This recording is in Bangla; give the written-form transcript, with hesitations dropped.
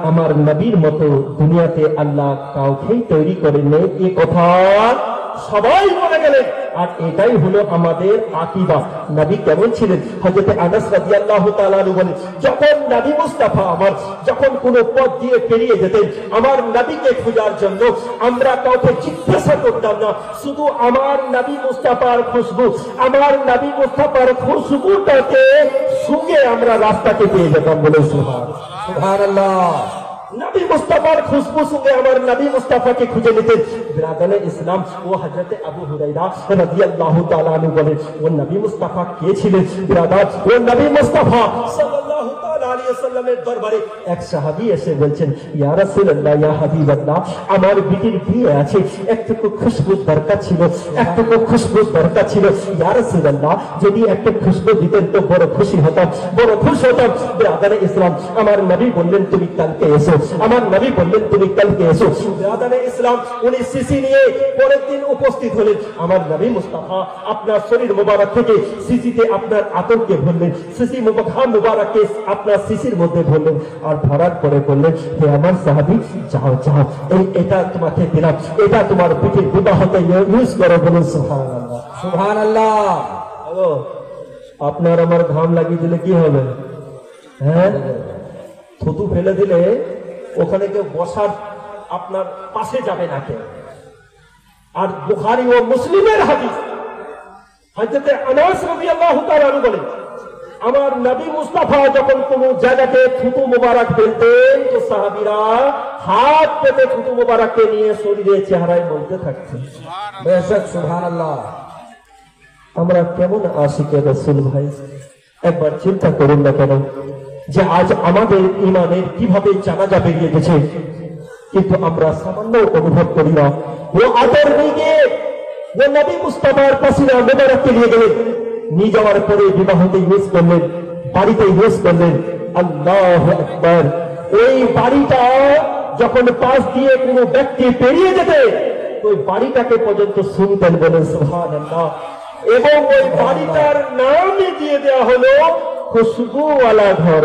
আমার নবীর মতো দুনিয়াতে আল্লাহ কাউকেই তৈরি করেন এই কথা সবাই বলে গেলেন। আর এটাই হলো আমাদের আকীদা। নবী কেমন ছিলেন? হযরত আনাস রাদিয়াল্লাহু তাআলা আনহু বলেন, যখন নবী মুস্তাফা আমার যখন কোন পথ দিয়ে পেরিয়ে যেতেন, আমার নবীকে খোঁজার জন্য আমরা কাউকে জিজ্ঞাসা করতাম না, শুধু আমার নবী মুস্তাফার খুশবু, আমার নবী মুস্তাফার খুশবুটাকে শুঁকে আমরা রাস্তাকে পেয়ে যেতাম। বলে সুবহানাল্লাহ। নবী মুস্তাফার খুশবু শুনে আমার নবী মুস্তাফাকে খুঁজে নিতেন। বিরাদানে ইসলাম ও হযরত আবু হুরায়রা রাদিয়াল্লাহু তাআলা আনহু বলেন, ও নবী মুস্তাফা কে ছিলেন? বিরাদার, ও নবী মুস্তাফা সাল্লাল্লাহু তাআলা আলাইহি ওয়াসাল্লামের দরবারে এক সাহাবী এসে বলছেন, ইয়া রাসূলুল্লাহ, ইয়া হাবিবাল্লাহ, আমার বিটির বিয়ে আছে, একটু খুশবুর দরকার ছিল, একটু খুশবুর দরকার ছিল। ইয়া রাসূলুল্লাহ, যদি একটু খুশবু দিতেন তো বড় খুশি হতাম, বড় খুশি হতাম। বিরাদানে ইসলাম আমার নবী বললেন, তুমি কালকে এসো। আমার নবী বললেন, তুমি কালকে এসো। বিরাদানে ইসলাম উনি শিশি নিয়ে পরের দিন উপস্থিত হলেন। আমার নবী মুস্তাফা আপনার শরীর মুবারক থেকে শিশিতে আপনার আতরকে ভরলেন, শিশি মুবারককে আপনার শিশির মধ্যে ভরলেন। আর ভরার পরে বললেন, হে আমার সাহাবী, যাও যাও, এটা তোমাকে দিলাম, এটা তোমার পিঠের বিবাহতে ইউজ করো। বলুন সুবহানাল্লাহ, সুবহানাল্লাহ। আপনার আমার ঘাম লাগিয়ে দিলে কি হবে? হ্যাঁ, থুতু ফেলে দিলে ওখানে কেউ বসার আপনার পাশে যাবে না কেউ। আর বুখারী ও মুসলিমের হাদিস, হযরত আনাস রাদিয়াল্লাহু তাআলা আনহু বলেন, আমার নবী মুস্তাফা যখন কোন জায়গাতে থুতু মুবারক ফেলতেন তো সাহাবীরা হাত পেতে থুতু মুবারককে নিয়ে শরীরে চেহারায় বলতে থাকতেন। বেশক সুবহানাল্লাহ। আমরা কেমন আশিকে রাসূল ভাই, একবার চিন্তা করুন না কেন যে আজ আমাদের ইমানের কিভাবে জানাজা বেরিয়ে গেছে, কিন্তু আমরা সামান্য অনুভব করি না। ও আদর নিয়ে ও নবী মুস্তাফার পাসিনা মোবারককে নিয়ে গেলেন, নিয়ে যাওয়ার পরে বিবাহতে ইউজ করলেন, বাড়িতে ইউজ করলেন। আল্লাহু আকবার। ওই বাড়িটা যখন পাশ দিয়ে কোনো ব্যক্তি পেরিয়ে যেতে ওই বাড়িটাকে পর্যন্ত শুনতেন। বলেন সুবহানাল্লাহ। এবং ওই বাড়িটার নামই দিয়ে দেওয়া হলো খুশবুওয়ালা ঘর।